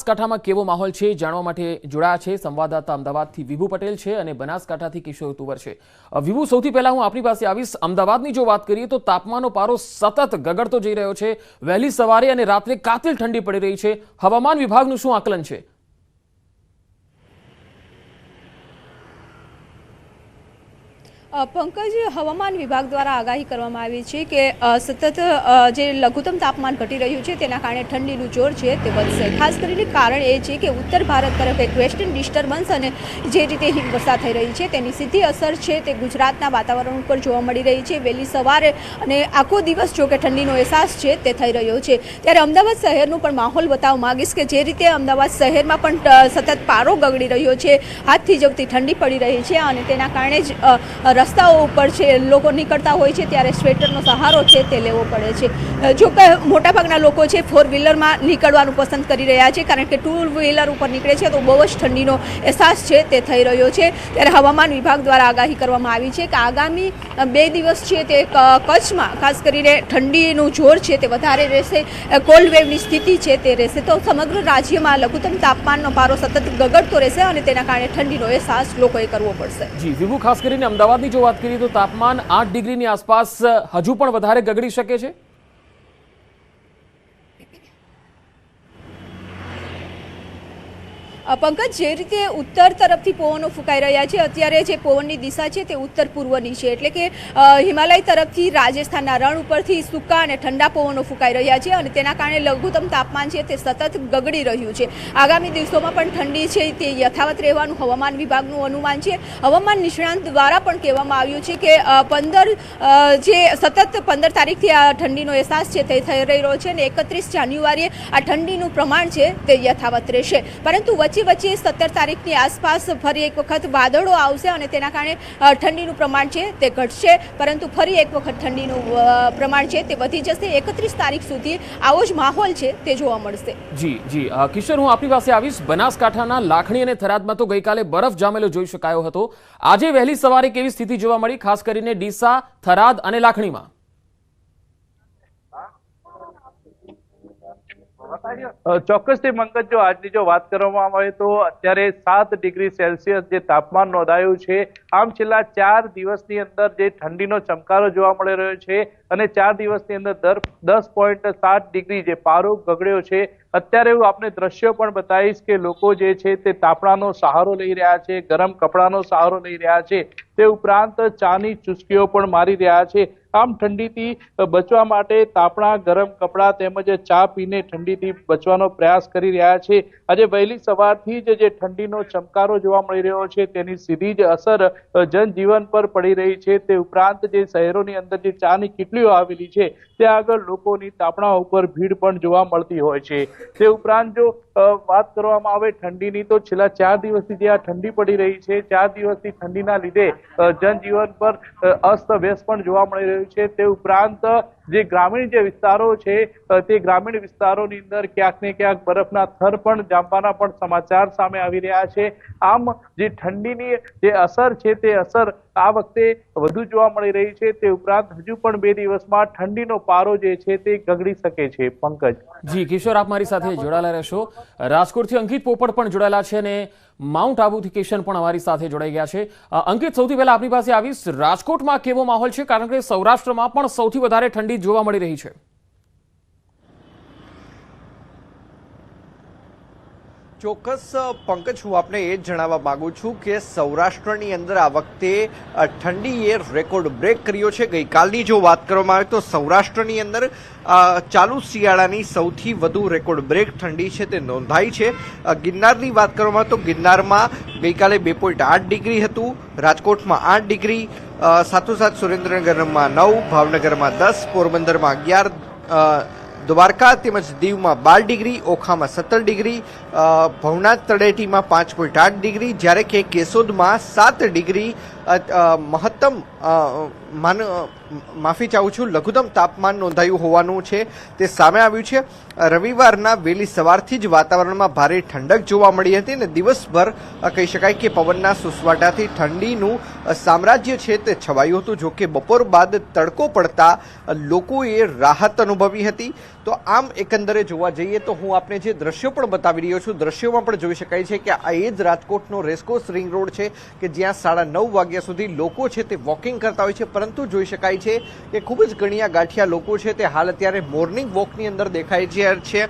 બનાસકાંઠામાં કેવો માહોલ છે જાણવા માટે જોડાયા છે સંવાદદાતા અમદાવાદથી વિભુ પટેલ છે અને બનાસકાંઠાથી કિશોર તુવર છે। વિભુ, સૌથી પહેલા હું આપની પાસે આવીશ। અમદાવાદની જો વાત કરીએ તો તાપમાનનો પારો સતત ગગડતો જઈ રહ્યો છે। વહેલી સવારે અને રાત્રે કાતિલ ઠંડી પડી રહી છે। હવામાન વિભાગનું શું આકલન છે? पंकज, हवामान विभाग द्वारा आगाही करवामां आवी छे के सतत जे लघुत्तम तापमान घटी रह्युं छे तेना कारणे ठंडीनुं जोर छे ते वधशे। खास करीने कारण ए छे के उत्तर भारत तरफ एक वेस्टर्न डिस्टर्बन्स अने जे रीते हिमवर्षा थई रही छे तेनी सीधी असर छे ते गुजरातना वातावरण पर जोवा मळी रही छे। वहेली सवारे अने आखो दिवस जो के ठंडीनो अहेसास छे ते थई रह्यो छे। त्यारे अमदावाद शहेरनो पण माहोल बताववा मांगीश के जे रीते अमदावाद शहेरमां पण सतत पारो गगड़ी रह्यो छे, हाथ थीजवती ठंडी पड़ी रही छे अने तेना कारणे ज रस्ताओं पर छे लोको निकळता होय छे त्यारे स्वेटरनो सहारो छे ते लेवो पड़े छे। जो के मोटाभागना लोको छे फोर व्हीलरमां निकळવાનું पसंद करी रह्या छे कारण के टू व्हीलर उपर निकळे छे तो बहु ज ठंडीनो अहेसास छे ते थई रह्यो छे। त्यारे हवामान विभाग द्वारा आगाही करवामां आवी छे के आगामी 2 दिवस छे ते कच्छमां खास करीने ठंडीनुं जोर छे ते वधारे रहेशे। कोल्ड वेवनी स्थिति छे ते रहेशे। तो समग्र राज्यमां लघुत्तम तापमाननो पारो सतत गगड़तो रहेशे अने तेना कारणे ठंडीनो अहेसास लोकोए करवो पड़शे। जी विभु, खास કરીને અમદાવાદની જો વાત કરીએ તો તાપમાન 8 ડિગ્રીની આસપાસ હજુ પણ વધારે ગગડી શકે છે। पंकज, जे रीते उत्तर तरफथी पवनो फूंकाई रह्या छे अत्यारे जे पवननी दिशा छे ते उत्तर पूर्वनी छे एटले के हिमालय तरफथी राजस्थानना रण उपरथी सूका अने ठंडा पवनो फूंकाई रह्या छे अने तेना कारणे लघुत्तम तापमान छे ते सतत गगड़ी रह्युं छे। आगामी दिवसोमां पण ठंडी छे ते यथावत रहेवानुं हवामान विभागनुं अनुमान छे। हवामान निष्णात द्वारा पण कहेवामां आव्युं छे के 15 जे सतत 15 तारीखथी आ ठंडीनो अहेसास छे ते थई रह्यो छे अने 31 जान्युआरीए आ ठंडीनुं प्रमाण छे ते यथावत रहेशे। परंतु वच्चे 17 तारीखनी आसपास फरी एक वखत वादळो आवशे अने तेना कारणे ठंडीनुं प्रमाण छे ते घटशे, परंतु फरी एक वखत ठंडीनुं प्रमाण छे ते वधी जशे। 31 तारीख सुधी आवो ज माहोल छे ते जोवा मळशे। जी जी किशोर, હું આપની પાસે આવીશ। બનાસકાંઠાના લાખણી અને થરાદમાં તો ગઈકાલે બરફ જામેલો જોઈ શકાયો હતો। આજે વહેલી સવારે કેવી સ્થિતિ જોવા મળી, ખાસ કરીને ડીસા, થરાદ અને લાખણીમાં? ચોક્કસથી મંગત, જો આજની જો વાત કરવામાં આવે તો અત્યારે 7 ડિગ્રી સેલ્સિયસ જે તાપમાન નોંધાયું છે। આમ છેલ્લા 4 દિવસની અંદર જે ઠંડીનો ચમકારો જોવા મળી રહ્યો છે અને 4 દિવસની અંદર 10.7 ડિગ્રી જે પારો ગગડ્યો છે। અત્યારે હું આપને દ્રશ્યો પણ બતાવીશ કે લોકો જે છે તે તાપણાનો સહારો લઈ રહ્યા છે, ગરમ કપડાનો સહારો લઈ રહ્યા છે, તે ઉપરાંત ચાની ચુસ્કીઓ પણ મારી રહ્યા છે। આમ ઠંડીથી બચવા માટે તાપણા, ગરમ કપડાં તેમજ ચા પીને ઠંડીથી બચવાનો પ્રયાસ કરી રહ્યા છે। આજે વહેલી સવારથી જ જે ઠંડીનો ચમકારો જોવા મળી રહ્યો છે તેની સીધી જ અસર જનજીવન પર પડી રહી છે। તે ઉપરાંત જે શહેરોની અંદર જે ચાની કીટલીઓ આવેલી છે ત્યાં આગળ લોકોની તાપણા ઉપર ભીડ પણ જોવા મળતી હોય છે। તે ઉપરાંત જો વાત કરવામાં આવે ઠંડીની તો છેલ્લા 4 દિવસથી જે આ ઠંડી પડી રહી છે, 4 દિવસથી ઠંડીના લીધે જનજીવન પર અસ્તવ્યસ્ત પણ જોવા મળી રહ્યું છે। તે ઉપરાંત જે ગ્રામીણ જે વિસ્તારો છે તે ગ્રામીણ વિસ્તારોની અંદર ક્યાંક ને ક્યાંક બરફના થર પણ જામવાના પણ સમાચાર સામે આવી રહ્યા છે। આમ જે ઠંડીની જે અસર છે તે અસર આ વખતે વધુ જોવા મળી રહી છે। તે ઉપરાંત હજુ પણ 2 દિવસમાં ઠંડીનો પારો જે છે તે ગગડી શકે છે। પંકજ જી કિશોર, આપ મારી સાથે જોડાયેલા રહેશો। રાજકોટથી અંકિત પોપટ પણ જોડાયેલા છે અને માઉન્ટ આબુથી કિશન પણ અમારી સાથે જોડાઈ ગયા છે। અંકિત, સૌથી પહેલા આપની પાસે આવીશ। રાજકોટમાં કેવો માહોલ છે, કારણ કે સૌરાષ્ટ્રમાં પણ સૌથી વધારે ઠંડી જોવા મળી રહી છે? ચોક્કસ પંકજ, હું આપને એ જ જણાવવા માંગુ છું કે સૌરાષ્ટ્રની અંદર આ વખતે ઠંડીએ રેકોર્ડ બ્રેક કર્યો છે। ગઈકાલની જો વાત કરવામાં આવે તો સૌરાષ્ટ્રની અંદર ચાલુ શિયાળાની સૌથી વધુ રેકોર્ડ બ્રેક ઠંડી છે તે નોંધાઈ છે। ગિરનારની વાત કરવામાં આવે તો ગિરનારમાં ગઈકાલે 2.8 ડિગ્રી હતું, રાજકોટમાં 8 ડિગ્રી, સાથોસાથ સુરેન્દ્રનગરમાં 9, ભાવનગરમાં 10, પોરબંદરમાં 11, દ્વારકા તેમજ દીવમાં 12 ડિગ્રી, ઓખામાં 17 ડિગ્રી, ભવનાથ તળેટીમાં 5.8 ડિગ્રી, જ્યારે કે કેશોદમાં 7 ડિગ્રી મહત્તમ માફી ચાહું છું લઘુત્તમ તાપમાન નોંધાયું હોવાનું છે તે સામે આવ્યું છે. રવિવારના વહેલી સવારથી જ વાતાવરણમાં ભારે ઠંડક જોવા મળી હતી અને દિવસભર કહી શકાય કે પવનના સુસવાટાથી ઠંડીનું સામ્રાજ્ય છે તે છવાયું હતું. જો કે બપોર બાદ તડકો પડતા લોકોએ રાહત અનુભવી હતી. તો આમ એકંદરે જોવા જઈએ તો હું આપને જે દ્રશ્યો પણ બતાવી રહ્યો છું, દ્રશ્યોમાં પણ જોઈ શકાય છે કે આ એ જ રાજકોટનો રેસકોર્સ રિંગ રોડ છે કે જ્યાં 9:30 વાગ્યા સુધી લોકો છે તે વોકિંગ કરતા હોય છે. પરંતુ જોઈ શકાય છે કે ખૂબ જ ગણિયા ગાંઠિયા લોકો છે તે હાલ અત્યારે મોર્નિંગ વોકની અંદર દેખાય છે.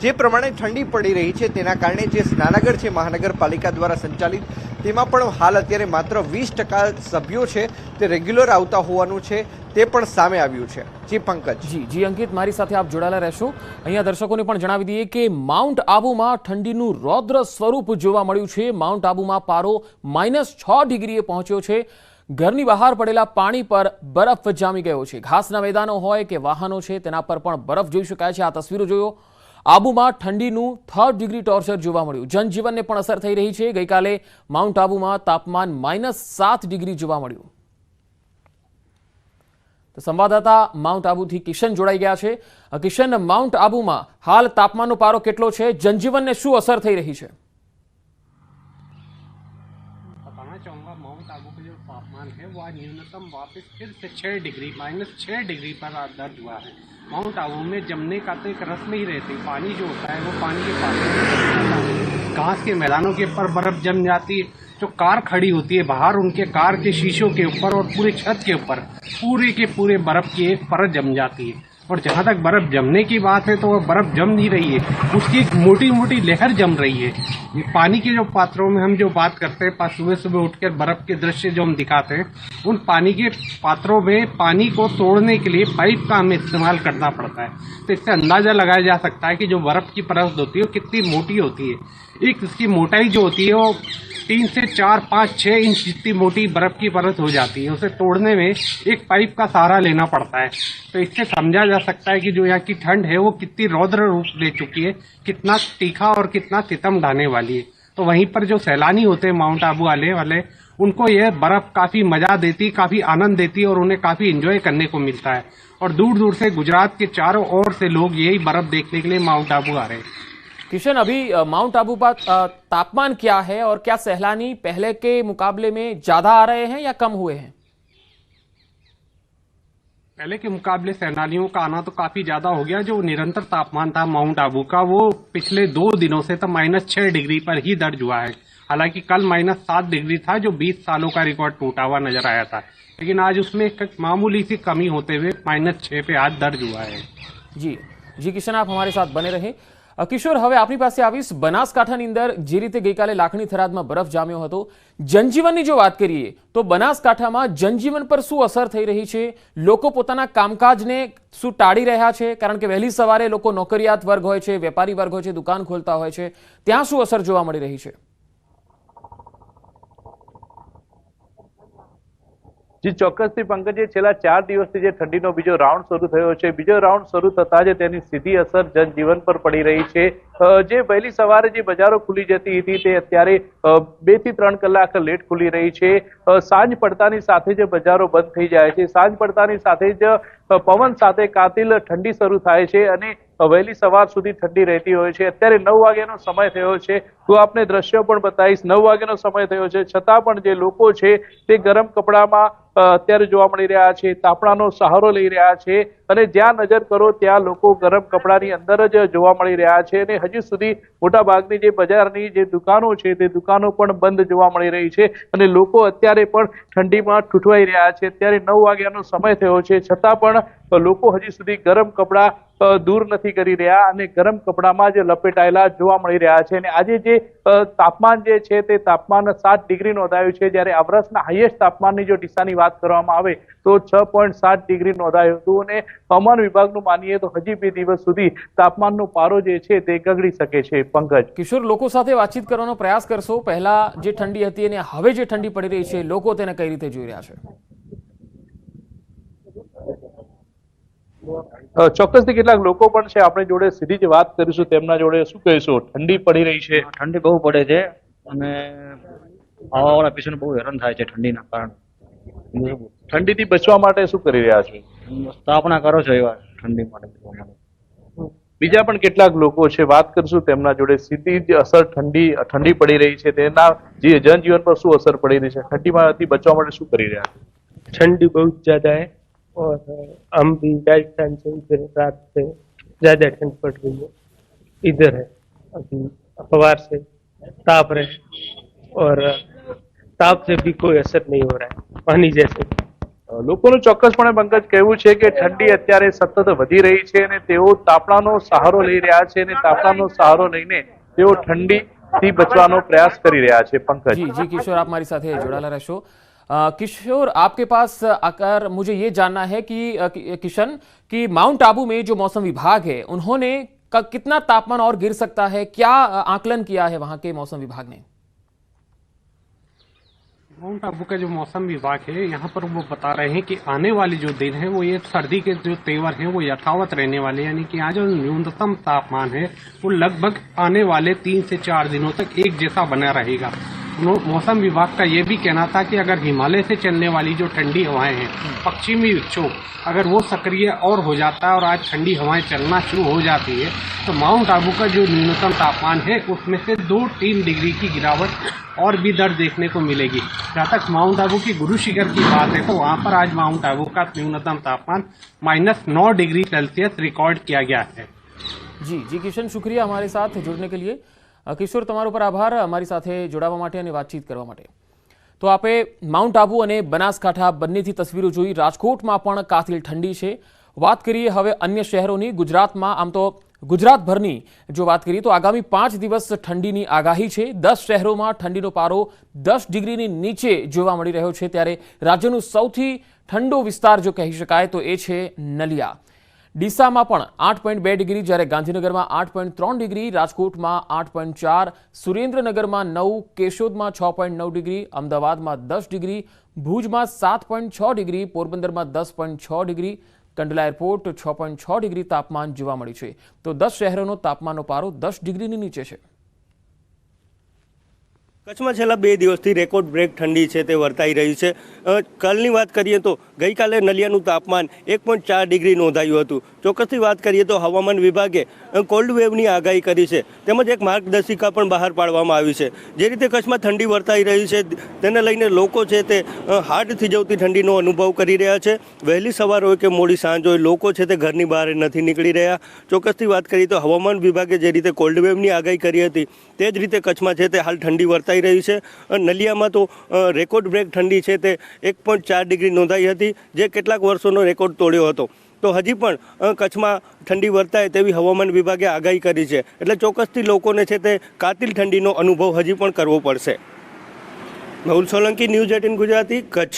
જે પ્રમાણે ઠંડી પડી રહી છે તેના કારણે જે સ્નાનગર છે મહાનગરપાલિકા દ્વારા સંચાલિત, તેમાં પણ હાલ અત્યારે માત્ર 20% સભ્યો છે તે રેગ્યુલર આવતા હોવાનું છે તે પણ સામે આવ્યું છે. જી પંકજ. જી અંકિત, મારી સાથે આપ જોડાયેલા રહેશો. અહીંયા દર્શકોને પણ જણાવી દઈએ કે માઉન્ટ આબુમાં ઠંડીનું રૌદ્ર સ્વરૂપ જોવા મળ્યું છે. માઉન્ટ આબુમાં પારો -6 ડિગ્રીએ પહોંચ્યો છે. ઘરની બહાર પડેલા પાણી પર બરફ જામી ગયો છે. ઘાસના મેદાનો હોય કે વાહનો છે તેના પર પણ બરફ જોઈ શકાય છે. આ તસવીરો જોયો. આબુમાં ઠંડીનું 3rd ડિગ્રી ટોર્ચર જોવા મળ્યું. જનજીવનને પણ અસર થઈ રહી છે. ગઈકાલે માઉન્ટ આબુમાં તાપમાન -7 ડિગ્રી જોવા મળ્યું. તો સંવાદદાતા માઉન્ટ આબુથી કિશન જોડાઈ ગયા છે. કિશન, માઉન્ટ આબુમાં હાલ તાપમાનનો પારો કેટલો છે? જનજીવનને શું અસર થઈ રહી છે? बताना चाहूँगा माउंट आबू का जो तापमान है वो आज न्यूनतम वापस फिर से -6 डिग्री पर दर्ज हुआ है। माउंट आबू में जमने का तो एक रस नहीं रहती, पानी जो होता है वो पानी के पास घास के मैदानों के ऊपर बर्फ जम जाती है। जो कार खड़ी होती है बाहर, उनके कार के शीशों के ऊपर और पूरे छत के ऊपर पूरे के पूरे बर्फ की एक परत जम जाती है। और जहाँ तक बर्फ जमने की बात है तो वह बर्फ जम नहीं रही है, उसकी एक मोटी मोटी लहर जम रही है। ये पानी के जो पात्रों में हम जो बात करते हैं, सुबह सुबह उठकर बर्फ के दृश्य जो हम दिखाते हैं, उन पानी के पात्रों में पानी को तोड़ने के लिए पाइप का हमें इस्तेमाल करना पड़ता है। तो इससे अंदाजा लगाया जा सकता है कि जो बर्फ की परत होती है वो कितनी मोटी होती है। एक इसकी मोटाई जो होती है वो 3 से 4, 5, 6 इंच जितनी मोटी बर्फ की परत हो जाती है। उसे तोड़ने में एक पाइप का सहारा लेना पड़ता है। तो इससे समझा जा सकता है कि जो यहाँ की ठंड है वो कितनी रौद्र रूप ले चुकी है, कितना तीखा और कितना सितम ढाने वाली है। तो वहीं पर जो सैलानी होते हैं माउंट आबू आने वाले, उनको यह बर्फ काफी मजा देती, काफी आनंद देती और उन्हें काफी एंजॉय करने को मिलता है। और दूर दूर से गुजरात के चारों ओर से लोग यही बर्फ देखने के लिए माउंट आबू आ रहे हैं। किशन, अभी माउंट आबू पर तापमान क्या है और क्या सैलानी पहले के मुकाबले में ज्यादा आ रहे हैं या कम हुए हैं? पहले के मुकाबले सैलानियों का आना तो काफी ज्यादा हो गया। जो निरंतर तापमान था माउंट आबू का वो पिछले 2 दिनों से तो -6 डिग्री पर ही दर्ज हुआ है। हालांकि कल -7 डिग्री था जो 20 सालों का रिकॉर्ड टूटा हुआ नजर आया था, लेकिन आज उसमें एक मामूली सी कमी होते हुए -6 पे आज दर्ज हुआ है। जी किशन, आप हमारे साथ बने रहे। કિશોર, હવે આપણી પાસે આવીશ બનાસકાંઠાની અંદર જે રીતે ગઈકાલે લાખણી થરાદમાં બરફ જામ્યો હતો, જનજીવનની જો વાત કરીએ તો બનાસકાંઠામાં જનજીવન પર શું અસર થઈ રહી છે? લોકો પોતાના કામકાજને શું ટાળી રહ્યા છે? કારણ કે વહેલી સવારે લોકો નોકરિયાત વર્ગ હોય છે, વેપારી વર્ગ હોય છે, દુકાન ખોલતા હોય છે, ત્યાં શું અસર જોવા મળી રહી છે? જી ચોક્કસથી પંકજ, છેલ્લા 4 દિવસથી જે ઠંડીનો બીજો રાઉન્ડ શરૂ થયો છે, બીજો રાઉન્ડ શરૂ થતા જ તેની સીધી અસર જનજીવન પર પડી રહી છે। જે વહેલી સવારે જે બજારો ખુલી જતી હતી તે અત્યારે 2 થી 3 કલાક લેટ ખુલી રહી છે। સાંજ પડતાની સાથે જ બજારો બંધ થઈ જાય છે। સાંજ પડતાની સાથે જ પવન સાથે કાતિલ ઠંડી શરૂ થાય છે અને વહેલી સવાર સુધી ઠંડી રહેતી હોય છે। અત્યારે 9 વાગ્યાનો સમય થયો છે, તો આપને દ્રશ્યો પણ બતાવીશ। 9 વાગ્યાનો સમય થયો છે, છતાં પણ જે લોકો છે તે ગરમ કપડામાં અત્યારે જોવા મળી રહ્યા છે, તાપણાનો સહારો લઈ રહ્યા છે અને જ્યાં નજર કરો ત્યાં લોકો ગરમ કપડાની અંદર જ જોવા મળી રહ્યા છે। અને હજી સુધી મોટા ભાગની જે બજારની જે દુકાનો છે તે દુકાનો પણ બંધ જોવા મળી રહી છે અને લોકો અત્યારે પણ ઠંડીમાં ઠૂઠવાઈ રહ્યા છે। અત્યારે 9 વાગ્યાનો સમય થયો છે, છતાં પણ લોકો હજી સુધી ગરમ કપડા દૂર નથી કરી રહ્યા અને ગરમ કપડામાં જ લપેટાયેલા જોવા મળી રહ્યા છે। અને આજે જે તાપમાન જે છે તે તાપમાન 7 ડિગ્રી નોંધાયું છે, જ્યારે આ વર્ષના હાઈએસ્ટ તાપમાનની જો ડીસાની વાત કરવામાં આવે તો 6.7 ડિગ્રી નોંધાયું હતું અને હવામાન વિભાગનું માનીએ તો હજી 2 દિવસ સુધી તાપમાનનો પારો જે છે તે ગગડી શકે છે। પંકજ, કિશોર, લોકો સાથે વાતચીત કરવાનો પ્રયાસ કરશો। પહેલા જે ઠંડી હતી અને હવે જે ઠંડી પડી રહી છે, લોકો તેને કઈ રીતે જોઈ રહ્યા છે? ચોક્કસથી કેટલાક લોકો પણ છે આપણે જોડે, સીધી જ વાત કરીશું તેમના જોડે। શું કહીશું, ઠંડી પડી રહી છે? ઠંડી બહુ પડે છે અને આવાવાળા પેશન્ટ બહુ હેરાન થાય છે ઠંડીના કારણે. ઠંડીથી બચવા માટે શું કરી રહ્યા છો? સ્થાપના કરો છો એવા ઠંડી માટે. બીજા પણ કેટલાક લોકો છે, વાત કરશું તેમના જોડે. સીધી જ અસર ઠંડી પડી રહી છે, તેના જનજીવન પર શું અસર પડી રહી છે? ઠંડીમાંથી બચવા માટે શું કરી રહ્યા છો? ठंडी बहुत ज्यादा है और हम भी राजस्थान से इधर रात से ज्यादा ठंड पड़ रही है. इधर है अभी अखबार से ताप रहे और ताप से भी कोई असर नहीं हो रहा है पानी जैसे. લોકોનું ચોક્કસપણે પંકજ કહેવું છે કે ઠંડી અત્યારે સતત વધી રહી છે અને તેઓ તાપણાનો સહારો લઈ રહ્યા છે અને તાપણાનો સહારો લઈને તેઓ ઠંડીથી બચવાનો પ્રયાસ કરી રહ્યા છે. पंकज जी जी किशोर, आप हमारी साथ जुड़ा रहो. किशोर, आपके पास आकर मुझे ये जानना है कि किशन, कि माउंट आबू में जो मौसम विभाग है उन्होंने कितना तापमान और गिर सकता है, क्या आकलन किया है वहां के मौसम विभाग ने? माउंट आबू का जो मौसम विभाग है यहाँ पर वो बता रहे हैं कि आने वाले जो दिन है वो ये सर्दी के जो तेवर हैं वो यथावत रहने वाले, यानी कि यहाँ जो न्यूनतम तापमान है वो लगभग आने वाले 3 से 4 दिनों तक एक जैसा बना रहेगा. मौसम विभाग का ये भी कहना था कि अगर हिमालय से चलने वाली जो ठंडी हवाएं हैं, पश्चिमी विक्षोभ, अगर वो सक्रिय और हो जाता है और आज ठंडी हवाएं चलना शुरू हो जाती है तो माउंट आबू का जो न्यूनतम तापमान है उसमें से 2-3 डिग्री की गिरावट और भी दर्ज देखने को मिलेगी. जहाँ तक माउंट आबू की गुरु शिखर की बात है तो वहाँ पर आज माउंट आबू का न्यूनतम तापमान -9 डिग्री सेल्सियस रिकॉर्ड किया गया है. जी जी किशन, शुक्रिया हमारे साथ जुड़ने के लिए. કિશોર, તમારો પર આભાર અમારી સાથે જોડાવા માટે અને વાતચીત કરવા માટે. તો આપે માઉન્ટ આબુ અને બનાસકાંઠા બંનેથી તસવીરો જોઈ. રાજકોટમાં પણ કાતિલ ઠંડી છે. વાત કરીએ હવે અન્ય શહેરોની. ગુજરાતમાં આમ તો ગુજરાતભરની જો વાત કરીએ તો આગામી 5 દિવસ ઠંડીની આગાહી છે. 10 શહેરોમાં ઠંડીનો પારો 10 ડિગ્રીની નીચે જોવા મળી રહ્યો છે. ત્યારે રાજ્યનું સૌથી ઠંડો વિસ્તાર જો કહી શકાય તો એ છે નલિયા. ડીસામાં પણ 8.2 ડિગ્રી, જ્યારે ગાંધીનગરમાં 8.3 ડિગ્રી, રાજકોટમાં 8.4, સુરેન્દ્રનગરમાં 9, કેશોદમાં 6.9 ડિગ્રી, અમદાવાદમાં 10 ડિગ્રી, ભુજમાં 7.6 ડિગ્રી, પોરબંદરમાં 10.6 ડિગ્રી, કંડલા એરપોર્ટ 6.6 ડિગ્રી તાપમાન જોવા મળ્યું છે. તો 10 શહેરોનો તાપમાનનો પારો 10 ડિગ્રીની નીચે છે. કચ્છમાં છેલ્લા 2 દિવસથી રેકોર્ડ બ્રેક ઠંડી છે તે વર્તાઈ રહી છે. કાલની વાત કરીએ તો ગઈકાલે નલિયાનું તાપમાન 1.4 ડિગ્રી નોંધાયું હતું. ચોક્કસથી વાત કરીએ તો હવામાન વિભાગે કોલ્ડ વેવની આગાહી કરી છે, તેમજ એક માર્ગદર્શિકા પણ બહાર પાડવામાં આવી છે. જે રીતે કચ્છમાં ઠંડી વર્તાઈ રહી છે તેને લઈને લોકો છે તે હાડ થીજવતી ઠંડીનો અનુભવ કરી રહ્યા છે. વહેલી સવાર હોય કે મોડી સાંજ હોય, લોકો છે તે ઘરની બહાર નથી નીકળી રહ્યા. ચોક્કસથી વાત કરીએ તો હવામાન વિભાગે જે રીતે કોલ્ડ વેવની આગાહી કરી હતી તે જ રીતે કચ્છમાં છે તે હાલ ઠંડી વર્તાઈ રહી છે. નલિયામાં તો રેકોર્ડ બ્રેક ઠંડી છે તે 1.4 ડિગ્રી નોંધાઈ હતી, જે કેટલાક વર્ષોનો રેકોર્ડ તોડ્યો હતો. તો હજી પણ કચ્છમાં ઠંડી વર્તાય તેવી હવામાન વિભાગે આગાહી કરી છે. એટલે ચોક્કસથી લોકોને છે તે કાતિલ ઠંડીનો અનુભવ હજી પણ કરવો પડશે. મેહુલ સોલંકી, ન્યૂઝ 18 ગુજરાતી, કચ્છ.